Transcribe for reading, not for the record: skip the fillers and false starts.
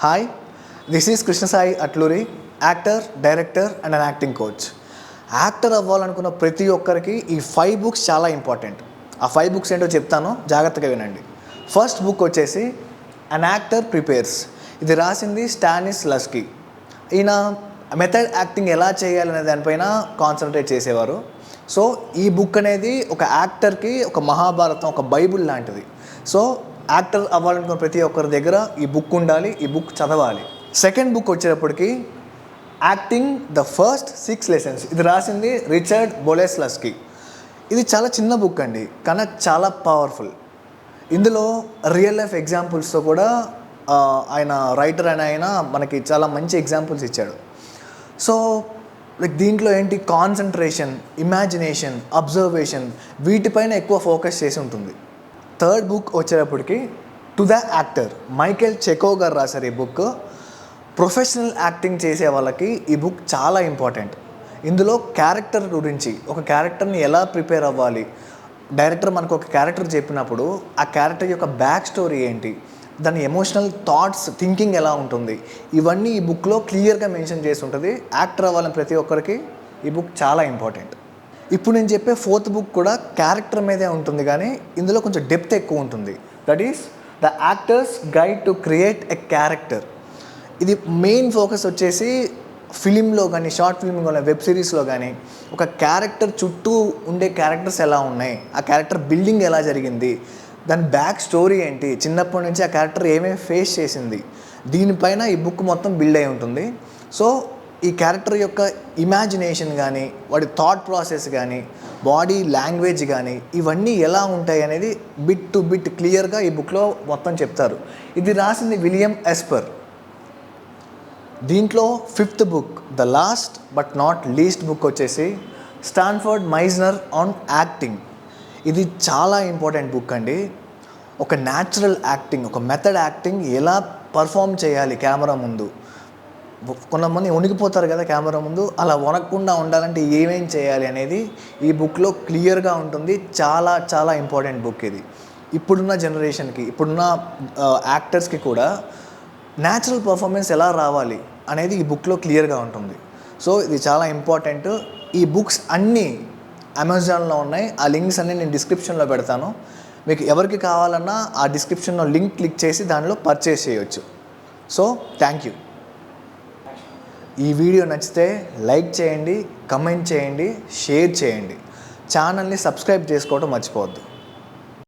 Hi, this is Krishna Sai Atluri, actor, director and an acting coach. Actor అవ్వాలనుకున్న ప్రతి ఒక్కరికి ఈ 5 books చాలా ఇంపార్టెంట్. ఆ 5 బుక్స్ ఏంటో చెప్తాను, జాగ్రత్తగా వినండి. ఫస్ట్ బుక్ వచ్చేసి అన్ యాక్టర్ ప్రిపేర్స్. ఇది రాసింది స్టానిస్లవ్స్కీ. ఈయన మెథడ్ యాక్టింగ్ ఎలా చేయాలనే దానిపైన కాన్సన్ట్రేట్ చేసేవారు. సో ఈ బుక్ అనేది ఒక యాక్టర్కి ఒక మహాభారతం, ఒక బైబుల్ లాంటిది. సో యాక్టర్ అవ్వాలనుకున్న ప్రతి ఒక్కరి దగ్గర ఈ బుక్ ఉండాలి, ఈ బుక్ చదవాలి. సెకండ్ బుక్ వచ్చేటప్పటికి యాక్టింగ్ ద ఫస్ట్ 6 లెసన్స్. ఇది రాసింది రిచర్డ్ బోలెస్లవ్స్కీ. ఇది చాలా చిన్న బుక్ అండి, కానీ చాలా పవర్ఫుల్. ఇందులో రియల్ లైఫ్ ఎగ్జాంపుల్స్తో కూడా ఆయన రైటర్ అని ఆయన మనకి చాలా మంచి ఎగ్జాంపుల్స్ ఇచ్చాడు. సో లైక్ దీంట్లో ఏంటి, కాన్సన్ట్రేషన్, ఇమాజినేషన్, అబ్జర్వేషన్, వీటిపైన ఎక్కువ ఫోకస్ చేసి ఉంటుంది. థర్డ్ బుక్ వచ్చేటప్పటికి to the actor, Michael Chekhov గారు రాశారు ఈ బుక్. ప్రొఫెషనల్ యాక్టింగ్ చేసే వాళ్ళకి ఈ బుక్ చాలా ఇంపార్టెంట్. ఇందులో క్యారెక్టర్ గురించి, ఒక క్యారెక్టర్ని ఎలా ప్రిపేర్ అవ్వాలి, డైరెక్టర్ మనకు ఒక క్యారెక్టర్ చెప్పినప్పుడు ఆ క్యారెక్టర్ యొక్క బ్యాక్ స్టోరీ ఏంటి, దాని ఎమోషనల్ థాట్స్, థింకింగ్ ఎలా ఉంటుంది, ఇవన్నీ ఈ బుక్లో క్లియర్గా మెన్షన్ చేసి ఉంటుంది. యాక్టర్ అవ్వాలని ప్రతి ఒక్కరికి ఈ బుక్ చాలా ఇంపార్టెంట్. ఇప్పుడు నేను చెప్పే ఫోర్త్ బుక్ కూడా క్యారెక్టర్ మీదే ఉంటుంది, కానీ ఇందులో కొంచెం డెప్త్ ఎక్కువ ఉంటుంది. That is the actors guide to create a character. ఇది మెయిన్ ఫోకస్ వచ్చేసి ఫిలింలో కానీ, షార్ట్ ఫిల్మ్ కానీ, వెబ్ సిరీస్లో కానీ ఒక క్యారెక్టర్ చుట్టూ ఉండే క్యారెక్టర్స్ ఎలా ఉన్నాయి, ఆ క్యారెక్టర్ బిల్డింగ్ ఎలా జరిగింది, దాని బ్యాక్ స్టోరీ ఏంటి, చిన్నప్పటి నుంచి ఆ క్యారెక్టర్ ఏమేమి ఫేస్ చేసింది, దీనిపైన ఈ బుక్ మొత్తం బిల్డ్ అయి ఉంటుంది. సో ఈ క్యారెక్టర్ యొక్క ఇమాజినేషన్ కానీ, వాడి థాట్ ప్రాసెస్ కానీ, బాడీ లాంగ్వేజ్ కానీ, ఇవన్నీ ఎలా ఉంటాయి అనేది బిట్ టు బిట్ క్లియర్గా ఈ బుక్లో మొత్తం చెప్తారు. ఇది రాసింది విలియం ఎస్పర్. దీంట్లో fifth book, the last but not least book వచ్చేసి స్టాన్ఫర్డ్ మైజ్నర్ ఆన్ యాక్టింగ్. ఇది చాలా ఇంపార్టెంట్ బుక్ అండి. ఒక న్యాచురల్ యాక్టింగ్, ఒక మెథడ్ యాక్టింగ్ ఎలా పర్ఫామ్ చేయాలి కెమెరా ముందు. కొంతమంది వణికిపోతారు కదా కెమెరా ముందు, అలా వణకకుండా ఉండాలంటే ఏమేం చేయాలి అనేది ఈ బుక్లో క్లియర్గా ఉంటుంది. చాలా చాలా ఇంపార్టెంట్ బుక్ ఇది. ఇప్పుడున్న జనరేషన్కి, ఇప్పుడున్న యాక్టర్స్కి కూడా న్యాచురల్ పర్ఫార్మెన్స్ ఎలా రావాలి అనేది ఈ బుక్లో క్లియర్గా ఉంటుంది. సో ఇది చాలా ఇంపార్టెంట్. ఈ బుక్స్ అన్నీ అమెజాన్లో ఉన్నాయి. ఆ లింక్స్ అన్నీ నేను డిస్క్రిప్షన్లో పెడతాను. మీకు ఎవరికి కావాలన్నా ఆ డిస్క్రిప్షన్లో లింక్ క్లిక్ చేసి దానిలో పర్చేస్ చేయొచ్చు. So thank you. ఈ వీడియో నచ్చితే లైక్ చేయండి, కమెంట్ చేయండి, షేర్ చేయండి. ఛానల్ని సబ్స్క్రైబ్ చేసుకోవడం మర్చిపోవద్దు.